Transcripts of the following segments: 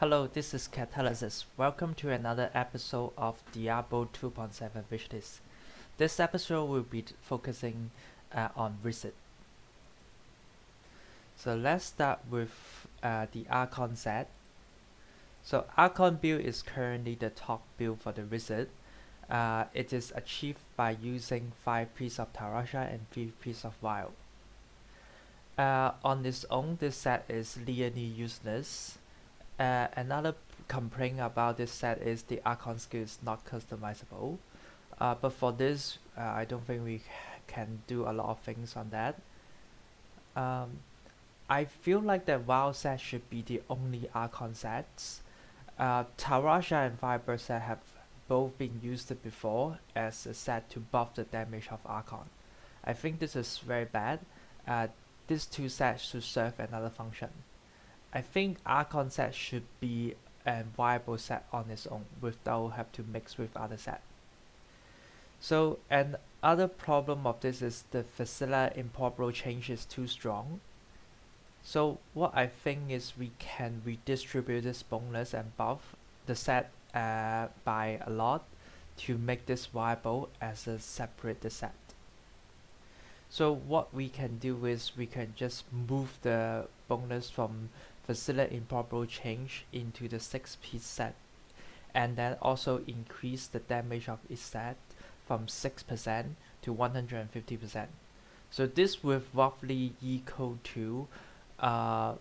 Hello, this is Catalysis. Welcome to another episode of Diablo 2.7 wishlist. This episode will be focusing on visit. So let's start with the Archon set. So Archon build is currently the top build for the visit. It is achieved by using 5 pieces of Tarasha and 3 pieces of Wild. On its own, this set is nearly useless. Another complaint about this set is the Archon skill is not customizable. But for this, I don't think we can do a lot of things on that. I feel like the WoW set should be the only Archon sets. Tarasha and Firebird set have both been used before as a set to buff the damage of Archon. I think this is very bad. These two sets should serve another function. I think Archon set should be a viable set on its own without have to mix with other set. So another problem of this is the Facilla import role change is too strong. So what I think is we can redistribute this bonus and buff the set by a lot to make this viable as a separate set. So what we can do is we can just move the bonus from Facilla import role change into the 6-piece set, and then also increase the damage of each set from 6% to 150%. So this will roughly equal to 25%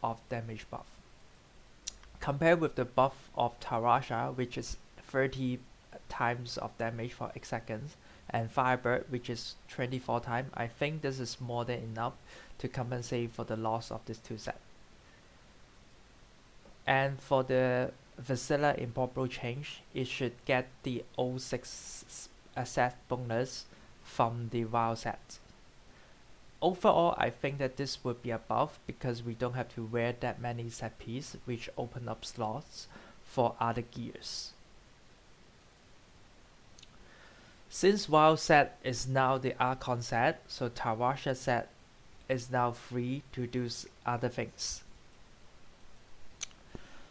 of damage buff. Compared with the buff of Tarasha, which is 30 times of damage for 8 seconds, and Firebird, which is 24 times, I think this is more than enough to compensate for the loss of these two sets. And for the Facilla import role change, it should get the 06 set bonus from the WoW set. Overall, I think that this would be a buff because we don't have to wear that many set pieces, which open up slots for other gears. Since WoW set is now the Archon set, so Tarasha set is now free to do other things.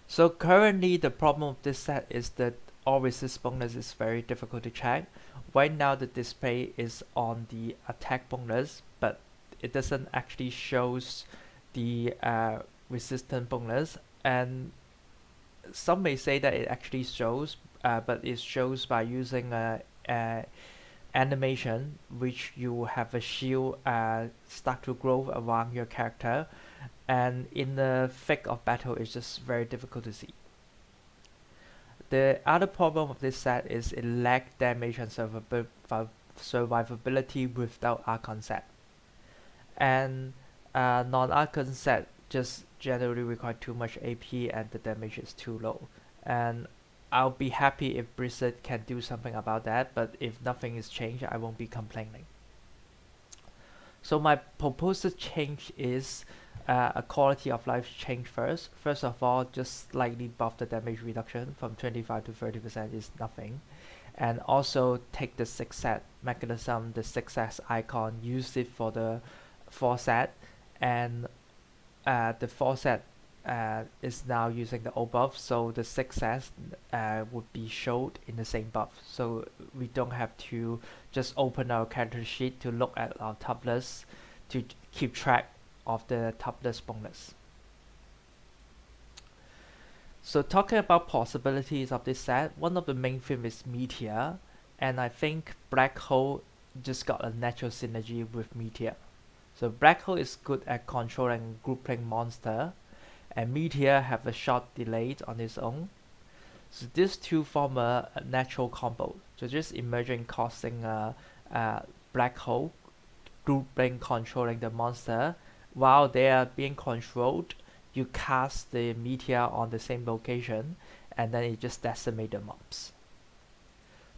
So currently the problem of this set is that all resist bonus is very difficult to check. Right now the display is on the attack bonus, but it doesn't actually shows the resistance bonus, and some may say that it actually shows, but it shows by using a animation which you have a shield start to grow around your character, and in the thick of battle it's just very difficult to see. The other problem of this set is it lacks damage and survivability without Archon set, and non-Archon set just generally require too much AP and the damage is too low, and I'll be happy if Blizzard can do something about that, but if nothing is changed, I won't be complaining. So my proposed change is a quality of life change first. First of all, just slightly buff the damage reduction from 25 to 30% is nothing. And also take the 6 set mechanism, the 6S icon, use it for the 4 set, and the 4 set is now using the O buff, so the 6S would be showed in the same buff, so we don't have to just open our character sheet to look at our top list to keep track of the top list bonus. So talking about possibilities of this set, one of the main things is Meteor, and I think Black Hole just got a natural synergy with Meteor. So Black Hole is good at controlling grouping monster, and Meteor have a short delay on its own. So these two form a natural combo. So just imagine casting a Black Hole, grouping controlling the monster. While they are being controlled, you cast the Meteor on the same location, and then it just decimates the mobs.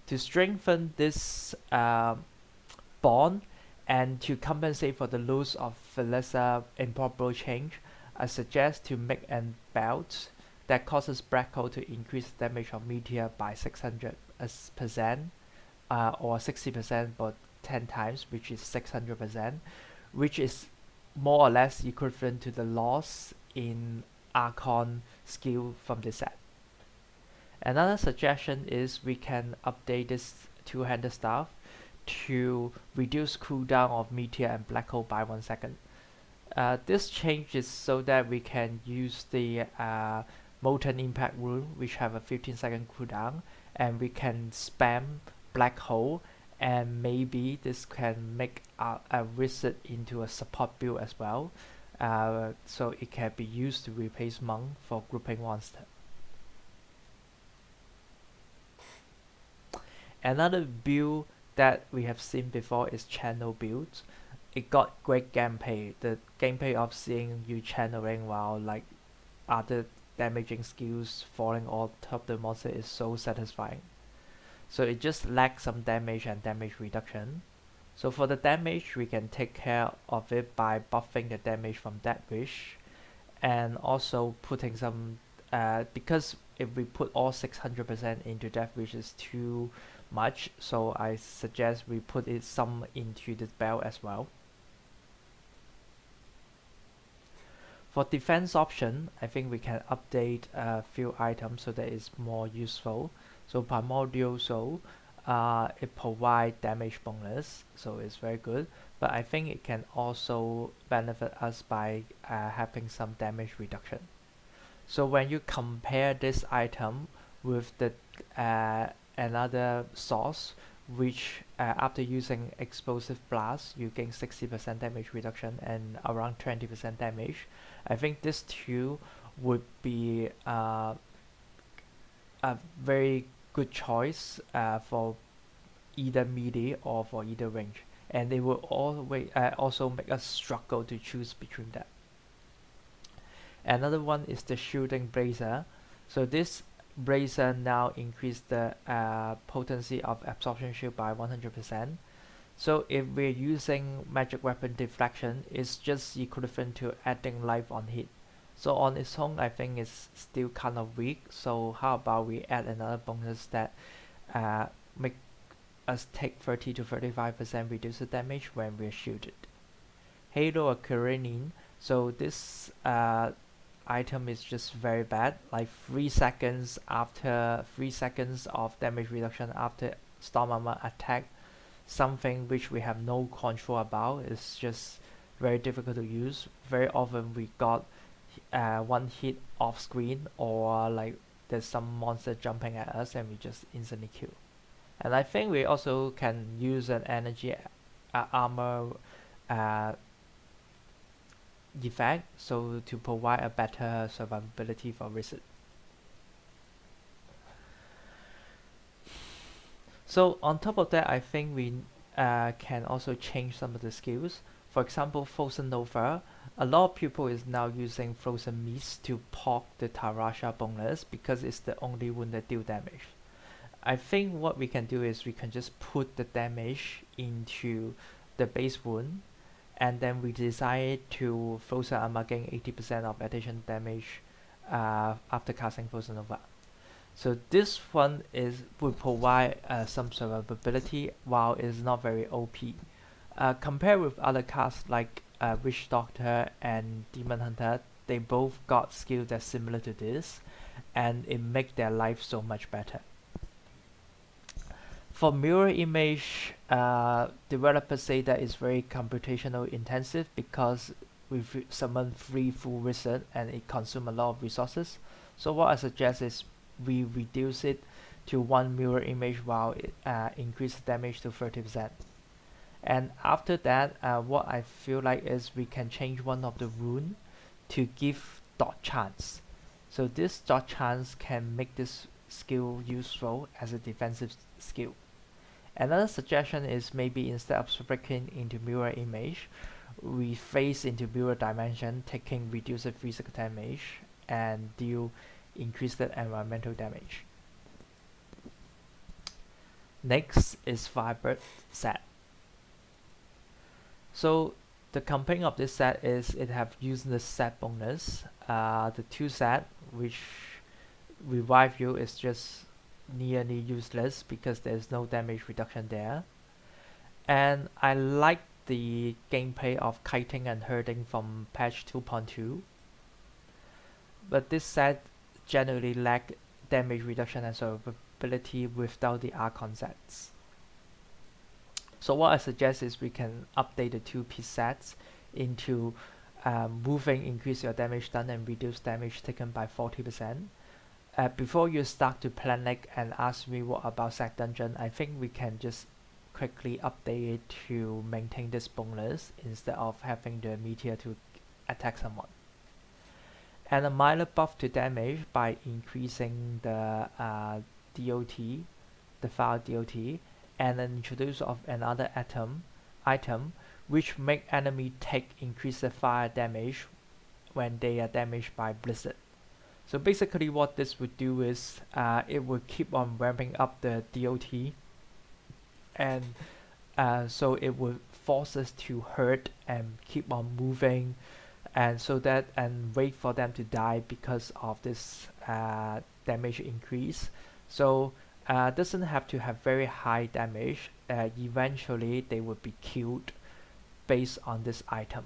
To strengthen this bond, and to compensate for the loss of Facilla import role change, I suggest to make an belt that causes Black Hole to increase damage of Meteor by 600% or 60% but 10 times, which is 600%, which is more or less equivalent to the loss in Archon skill from this set. Another suggestion is we can update this two-handed staff to reduce cooldown of Meteor and Black Hole by 1 second. This change is so that we can use the Molten Impact rune, which have a 15-second cooldown, and we can spam Black Hole, and maybe this can make a wizard into a support build as well, so it can be used to replace Monk for grouping monster. Another build that we have seen before is channel builds. It got great gameplay. The gameplay of seeing you channeling while like other damaging skills falling on top of the monster is so satisfying. So it just lacks some damage and damage reduction. So for the damage, we can take care of it by buffing the damage from Death Wish, and also putting some because if we put all 600% into Death Wish is too much, so I suggest we put it some into the spell as well. For defense option, I think we can update a few items so that it's more useful. So Primordial Soul, it provides damage bonus, so it's very good. But I think it can also benefit us by having some damage reduction. So when you compare this item with the another source, which after using Explosive Blast, you gain 60% damage reduction and around 20% damage. I think this two would be a very good choice for either melee or for either range, and they will always also make us struggle to choose between them. Another one is the Shielding Brazier. So this brazier now increase the potency of absorption shield by 100%. So if we're using magic weapon deflection, it's just equivalent to adding life on hit. So on its own, I think it's still kind of weak. So how about we add another bonus that make us take 30 to 35% reduced damage when we're shielded. Halo Aquarian. So this item is just very bad. Like 3 seconds after 3 seconds of damage reduction after Storm Armor attack, something which we have no control about. It's just very difficult to use. Very often we got one hit off screen, or like there's some monster jumping at us and we just instantly kill. And I think we also can use an energy armor effect, so to provide a better survivability for wizard. So on top of that, I think we can also change some of the skills. For example, Frozen Nova, a lot of people is now using Frozen Mist to poke the Tarasha bonus because it's the only one that deal damage. I think what we can do is we can just put the damage into the base wound, and then we decide to Frozen Armor gain 80% of additional damage after casting Frozen Nova. So this one will provide some survivability while it's not very OP. Compared with other casts like Witch Doctor and Demon Hunter, they both got skills that's similar to this, and it makes their life so much better. For mirror image, developers say that it's very computational intensive because we summon 3 full wizards and it consumes a lot of resources. So what I suggest is we reduce it to 1 mirror image while it increases damage to 30%. And after that, what I feel like is we can change one of the rune to give dot chance. So this dot chance can make this skill useful as a defensive skill. Another suggestion is maybe instead of breaking into mirror image, we phase into mirror dimension, taking reduced physical damage and deal increased environmental damage. Next is Firebird set. So the campaign of this set is it have useless set bonus. The 2 set which revive you is just nearly useless because there's no damage reduction there. And I like the gameplay of kiting and herding from patch 2.2. but this set generally lack damage reduction and survivability without the Archon sets. So what I suggest is we can update the two-piece sets into moving increase your damage done and reduce damage taken by 40%. Before you start to panic and ask me what about Sack Dungeon, I think we can just quickly update it to maintain this bonus instead of having the meteor to attack someone. And a minor buff to damage by increasing the DOT, the file DOT, and an introduce of another item which make enemy take increased fire damage when they are damaged by blizzard. So basically what this would do is it would keep on ramping up the DOT, and so it would force us to hurt and keep on moving, and so that and wait for them to die because of this damage increase. So doesn't have to have very high damage. Eventually they would be killed based on this item.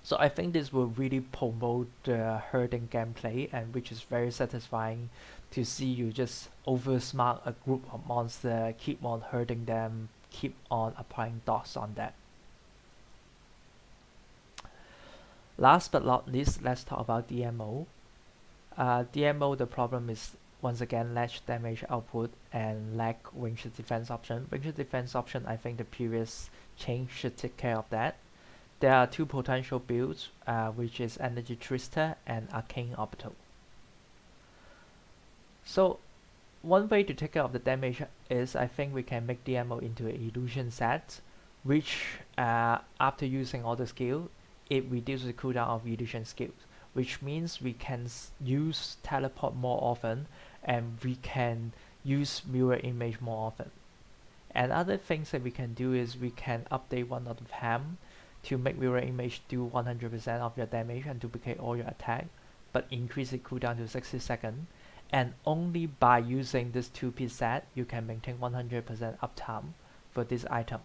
So I think this will really promote the herding gameplay, and which is very satisfying to see you just oversmart a group of monsters, keep on herding them, keep on applying dots on that. Last but not least, let's talk about DMO. DMO, the problem is once again lack damage output and lack ranged defense option. Ranged defense option, I think the previous change should take care of that. There are two potential builds, which is Energy Twister and Arcane Orbital. So one way to take care of the damage is I think we can make DMO into an illusion set, which after using all the skill, it reduces the cooldown of illusion skills, which means we can use teleport more often and we can use mirror image more often. And other things that we can do is we can update one of the ham to make mirror image do 100% of your damage and duplicate all your attack, but increase the cooldown to 60 seconds. And only by using this two-piece set, you can maintain 100% uptime for this item.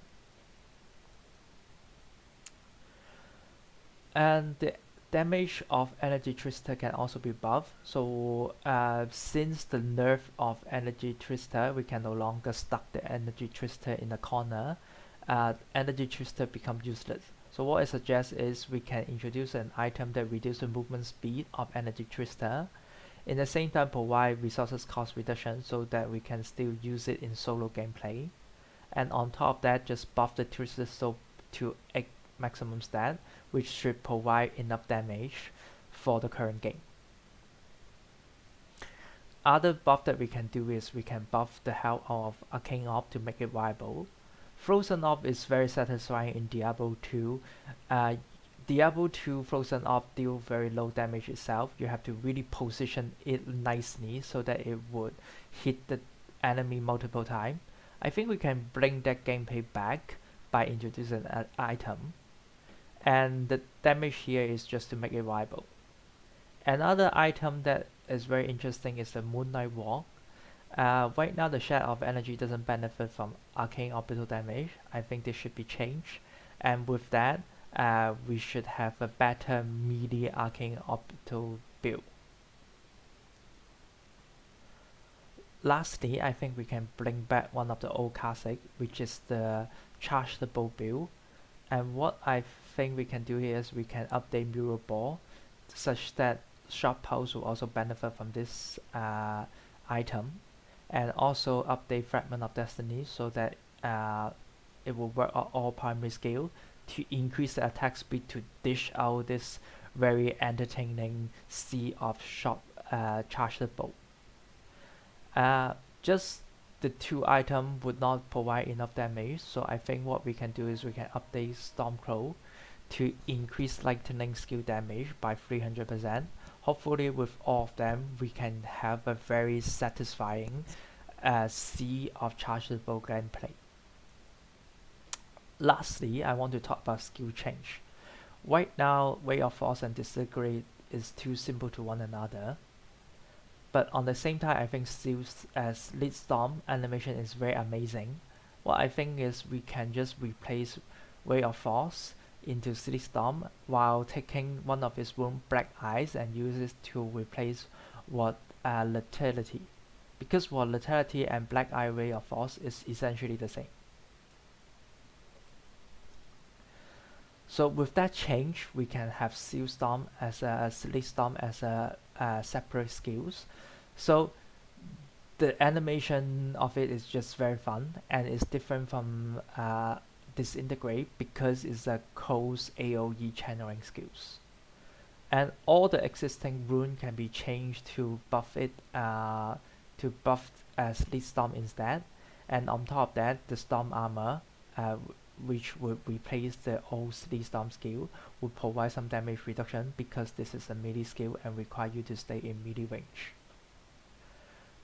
And the damage of Energy Twister can also be buffed. So since the nerf of Energy Twister, we can no longer stuck the Energy Twister in the corner. Energy Twister becomes useless. So what I suggest is we can introduce an item that reduces the movement speed of Energy Twister, in the same time provide resources cost reduction so that we can still use it in solo gameplay. And on top of that, just buff the Twister so to 8 maximum stat, which should provide enough damage for the current game. Other buff that we can do is we can buff the health of Arcane Orb to make it viable. Frozen Orb is very satisfying in Diablo 2. Diablo 2 Frozen Orb deal very low damage itself. You have to really position it nicely so that it would hit the enemy multiple times. I think we can bring that gameplay back by introducing an item. And the damage here is just to make it viable. Another item that is very interesting is the Moonlight Walk. Right now the share of energy doesn't benefit from arcane orbital damage. I think this should be changed, and with that we should have a better melee arcane orbital build. Lastly, I think we can bring back one of the old classic, which is the charge the bow build. And what I think we can do here is we can update Mirror Ball such that Short Pulse will also benefit from this item, and also update Fragment of Destiny so that it will work on all primary skill to increase the attack speed to dish out this very entertaining sea of short charged bow. Just the two items would not provide enough damage, so I think what we can do is we can update Stormcrow to increase lightning skill damage by 300%. Hopefully with all of them we can have a very satisfying sea of charged bow gameplay. Lastly, I want to talk about skill change. Right now, Way of Force and Disintegrate is too simple to one another, but on the same time I think still as Lead Storm animation is very amazing. What I think is we can just replace Way of Force into Sleep Storm while taking one of his wound Black Eyes and uses to replace Volatility, because Volatility and Black Eye Ray of Force is essentially the same. So with that change, we can have Seal Storm as a Sleep Storm as a separate skills. So the animation of it is just very fun and it's different from Disintegrate because it's a close AoE channeling skills. And all the existing rune can be changed to buff it to buff Sleep Storm instead. And on top of that, the Storm Armor, which would replace the old Sleep Storm skill, would provide some damage reduction because this is a melee skill and require you to stay in melee range.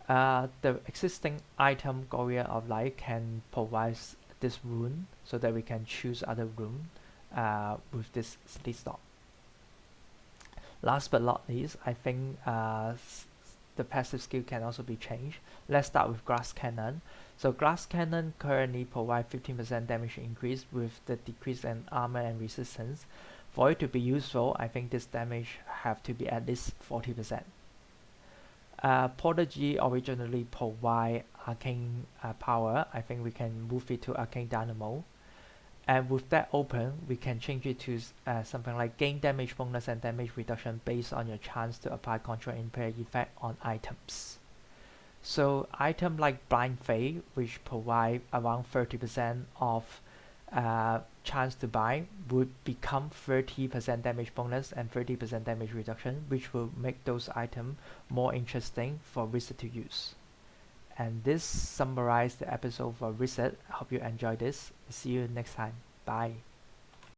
The existing item Gloria of Light can provide this rune so that we can choose other rune with this Sleep Storm. Last but not least, I think the passive skill can also be changed. Let's start with Glass Cannon. So Glass Cannon currently provides 15% damage increase with the decrease in armor and resistance. For it to be useful, I think this damage have to be at least 40%. Prodigy originally provide arcane power. I think we can move it to arcane dynamo. And with that open, we can change it to something like gain damage bonus and damage reduction based on your chance to apply control impair effect on items. So item like Blind Fade, which provide around 30% of chance to buy, would become 30% damage bonus and 30% damage reduction, which will make those items more interesting for Wizard to use. And this summarizes the episode for Wizard. I hope you enjoyed this. See you next time. Bye.